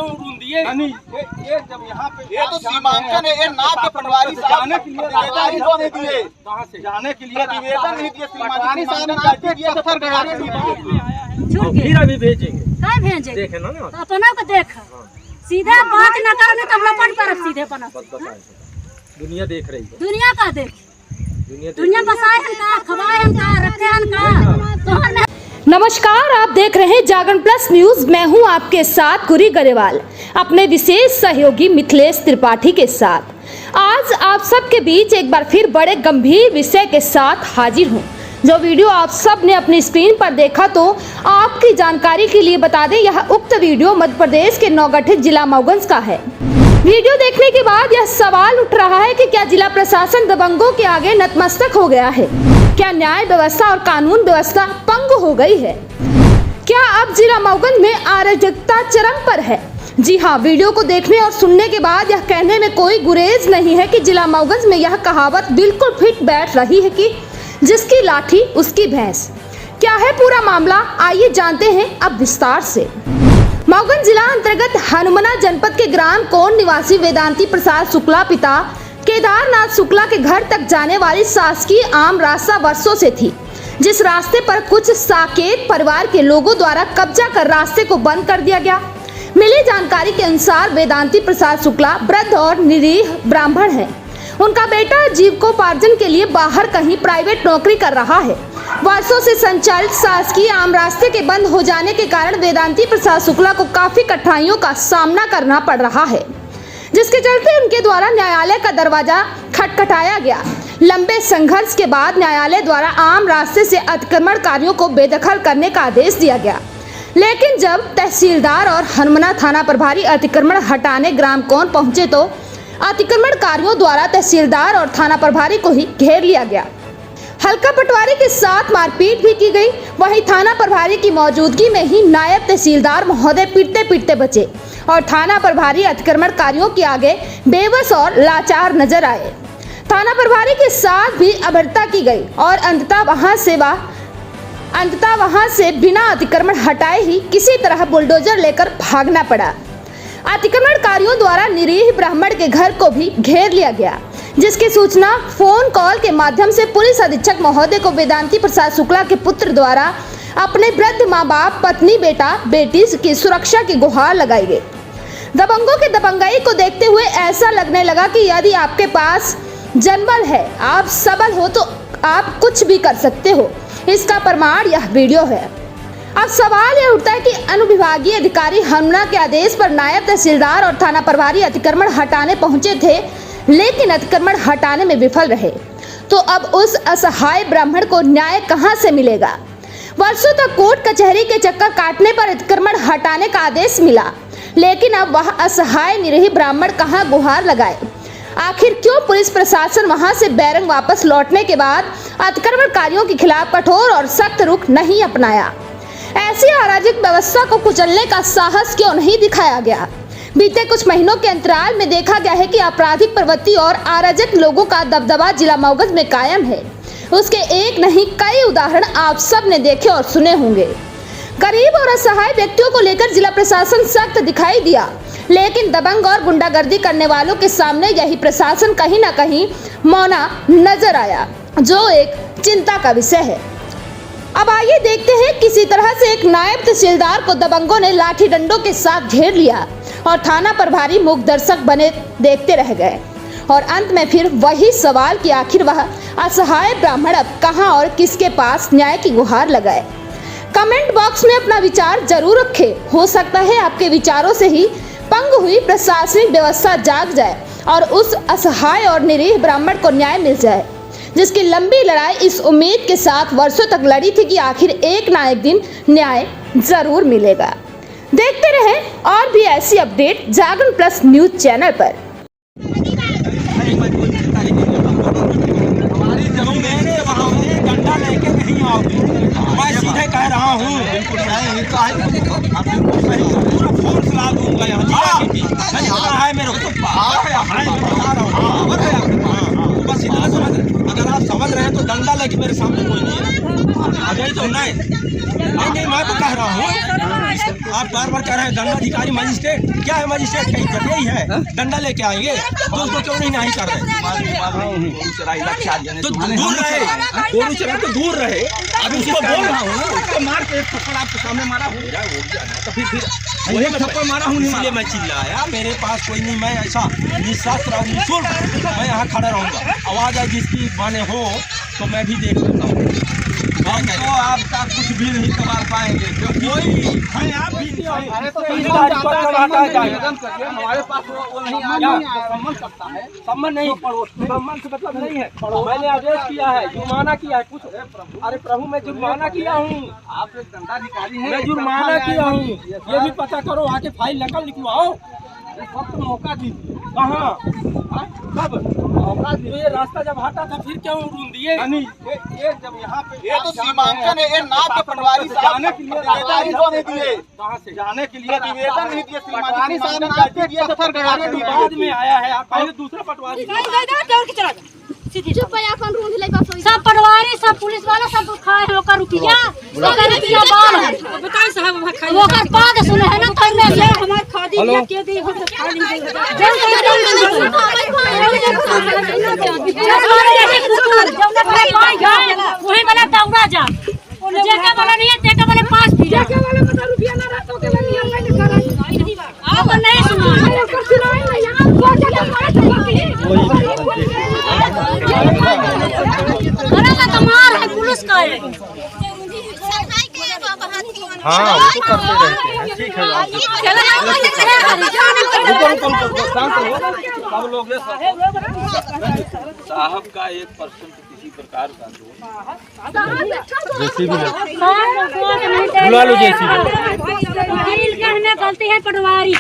Room दिए नहीं ये जब यहाँ पे ये तो सीमांकन है, ये नाम के पटवारी जाने के लिए नहीं दिए, कहाँ से जाने के लिए निवेदन नहीं दिए, पटवारी साहब आपके दिए दफ्तर गया फिर अभी भेजेंगे क्या भेजे देखे ना तो अपना को देख सीधा बात न करने तो लपट कर सीधे पना दुनिया देख रही है दुनिया का देख दुनिया दुनिया बसाए हम का खवाए हम का रखे हम का तो नमस्कार, आप देख रहे हैं जागरण प्लस न्यूज। मैं हूं आपके साथ गुरी गरेवाल, अपने विशेष सहयोगी मिथिलेश त्रिपाठी के साथ। आज आप सबके बीच एक बार फिर बड़े गंभीर विषय के साथ हाजिर हूं। जो वीडियो आप सब ने अपनी स्क्रीन पर देखा, तो आपकी जानकारी के लिए बता दें, यह उक्त वीडियो मध्य प्रदेश के नवगठित जिला मऊगंज का है। वीडियो देखने के बाद यह सवाल उठ रहा है कि क्या जिला प्रशासन दबंगों के आगे नतमस्तक हो गया है? क्या न्याय व्यवस्था और कानून व्यवस्था पंग हो गई है? क्या अब जिला मऊगंज में अराजकता चरम पर है? जी हाँ, वीडियो को देखने और सुनने के बाद यह कहने में कोई गुरेज नहीं है कि जिला मऊगंज में यह कहावत बिल्कुल फिट बैठ रही है कि जिसकी लाठी उसकी भैंस। क्या है पूरा मामला, आइए जानते हैं अब विस्तार से। मऊगंज जिला अंतर्गत हनुमना जनपद के ग्राम कोन निवासी वेदांती प्रसाद शुक्ला पिता केदारनाथ शुक्ला के घर तक जाने वाली शासकीय आम रास्ता वर्षों से थी, जिस रास्ते पर कुछ साकेत परिवार के लोगों द्वारा कब्जा कर रास्ते को बंद कर दिया गया। मिली जानकारी के अनुसार वेदांती प्रसाद शुक्ला वृद्ध और निरीह ब्राह्मण है। उनका बेटा जीविकोपार्जन के लिए बाहर कहीं प्राइवेट नौकरी कर रहा है। वर्षों से संचालित शासकीय आम रास्ते के बंद हो जाने के कारण वेदांती प्रसाद शुक्ला को काफी कठिनाइयों का सामना करना पड़ रहा है, जिसके चलते उनके द्वारा न्यायालय का दरवाजा खटखटाया गया। लंबे संघर्ष के बाद न्यायालय द्वारा आम रास्ते से अतिक्रमणकारियों को बेदखल करने का आदेश दिया गया, लेकिन जब तहसीलदार और हनुमना थाना प्रभारी अतिक्रमण हटाने ग्राम कोन पहुंचे, तो अतिक्रमणकारियों द्वारा तहसीलदार और थाना प्रभारी को ही घेर लिया गया। हल्का पटवारी के साथ मारपीट भी की गई। वहीं थाना प्रभारी की मौजूदगी में ही नायब तहसीलदार महोदय पीटते पीटते बचे और थाना प्रभारी अतिक्रमणकारियों के आगे बेबस और लाचार नजर आए। थाना प्रभारी के साथ भी अभद्रता की गई और अंततः वहां से बिना अतिक्रमण हटाए ही किसी तरह बुलडोजर लेकर भागना पड़ा। अतिक्रमणकारियों द्वारा निरीह ब्राह्मण के घर को भी घेर लिया गया, जिसकी सूचना फोन कॉल के माध्यम से पुलिस अधीक्षक महोदय को वेदांती प्रसाद शुक्ला के पुत्र द्वारा अपने वृद्ध माँ बाप, पत्नी, बेटा, बेटी की सुरक्षा की गुहार लगाई गई। दबंगों के दबंगाई को देखते हुए ऐसा लगने लगा कि यदि आपके पास जनबल है, आप सबल हो, तो आप कुछ भी कर सकते हो। इसका प्रमाण यह वीडियो है। अब सवाल यह उठता है कि अनुविभागीय अधिकारी हनुमना के आदेश पर नायब तहसीलदार और थाना प्रभारी अतिक्रमण हटाने पहुंचे थे, लेकिन अतिक्रमण हटाने में विफल रहे, तो अब उस असहाय ब्राह्मण को न्याय कहां से मिलेगा? वर्षों तक कोर्ट कचहरी के चक्कर काटने पर अतिक्रमण हटाने का आदेश मिला, लेकिन अब वह असहाय निरीह ब्राह्मण कहां गुहार लगाए? आखिर क्यों पुलिस प्रशासन वहां से बैरंग वापस लौटने के बाद अतिक्रमणकारियों के खिलाफ कठोर और सख्त रुख नहीं अपनाया? ऐसी अराजक व्यवस्था को कुचलने का साहस क्यों नहीं दिखाया गया? बीते कुछ महीनों के अंतराल में देखा गया है कि आपराधिक प्रवृत्ति और अराजक लोगों का दबदबा जिला मऊगंज में कायम है। उसके एक नहीं कई उदाहरण आप सब ने देखे और सुने होंगे। गरीब और असहाय व्यक्तियों को लेकर जिला प्रशासन सख्त दिखाई दिया, लेकिन दबंग और गुंडागर्दी करने वालों के सामने यही प्रशासन कहीं न कहीं मौना नजर आया, जो एक चिंता का विषय है। अब आइए देखते हैं, किसी तरह से एक नायब तहसीलदार को दबंगों ने लाठी डंडों के साथ घेर लिया और थाना प्रभारी मूक दर्शक बने देखते रह गए। और अंत में फिर वही सवाल कि आखिर वह असहाय ब्राह्मण अब कहां और किसके पास न्याय की गुहार लगाए? कमेंट बॉक्स में अपना विचार जरूर रखें। हो सकता है आपके विचारों से ही पंग हुई प्रशासनिक व्यवस्था जाग जाए और उस असहाय और निरीह ब्राह्मण को न्याय मिल जाए, जिसकी लंबी लड़ाई इस उम्मीद के साथ वर्षों तक लड़ी थी कि आखिर एक ना एक दिन न्याय जरूर मिलेगा। देखते रहें और भी ऐसी अपडेट जागरण प्लस न्यूज चैनल पर। डंडा लेके नहीं आओगे, मैं सीधे कह रहा हूँ। पूरा फोन चला दूंगा यहाँ है मेरे को। बस इतना समझ रहे। अगर आप समझ रहे हैं तो डंडा लेके मेरे सामने कोई नहीं है। अगर तो नहीं मैं तो कह रहा हूँ। आप बार बार कह रहे हैं दंडाधिकारी मजिस्ट्रेट, क्या है मजिस्ट्रेट का इज्जत यही है? डंडा लेके आएंगे तो उसको क्यों नहीं कर रहे? तो दूर रहे, गोरू चला तो दूर रहे। अभी उसको बोल रहा हूँ उसको मार के एक थप्पड़ आपके सामने मारा हूँ, तो फिर वही थप्पड़ मारा हूँ, इसलिए मैं चिल्लाया। मेरे पास कोई नहीं, मैं ऐसा निःशस्त्र और निःशुल्क मैं यहाँ खड़ा रहूँगा। आवाज आए जिसकी माने हो तो मैं भी देख सकता हूँ। तो आपका कुछ भी नहीं संभाल पाएंगे, कोई है आप भी नहीं। अरे तो हमारे पास वो नहीं संबंध करता है। सम्मान नहीं, सम्मान से मतलब नहीं है। मैंने आदेश किया है, जुर्माना किया है कुछ। अरे प्रभु मैं जुर्माना किया हूँ, आप एक दंडाधिकारी हैं, मैं जुर्माना किया हूँ। ये भी पता करो, आके फाइल नकल निकलवाओ। सब मौका दीजिए। कहाँ कब मौका दिए? ये रास्ता जब हटा था फिर क्यों रूम दिए? ये जब यहाँ पे ये तो सीमांकन है, ये नाव के पटवारी जाने के लिए निवेदन नहीं दिए। कहाँ से जाने के लिए निवेदन नहीं दिए। पटवारी साहब ने आपके दिए सफर कराने के बाद में आया है। आप पहले दूसरा पटवारी सब पटवारी सब पुलिस वाला सब खाए हैं ओकर रुपया रुपया बाल है बताइए साहब वो कर बाद सुने है ना करने से हमार खादी दिया के दी हम खा नहीं वही वाला दौड़ा जा जेके वाला नहीं है तेके वाले पास भी जेके वाले बता रुपया ना रातों के लिए ऑनलाइन करा आप नहीं सुना कर सुनाई नहीं यहां को जाके मारा तमार है पुलिस का है। हाँ वो तो करते रहते हैं, ठीक है। सब लोग साहब का 1% किसी प्रकार का बुला लो जेसीबी। गलती है पटवारी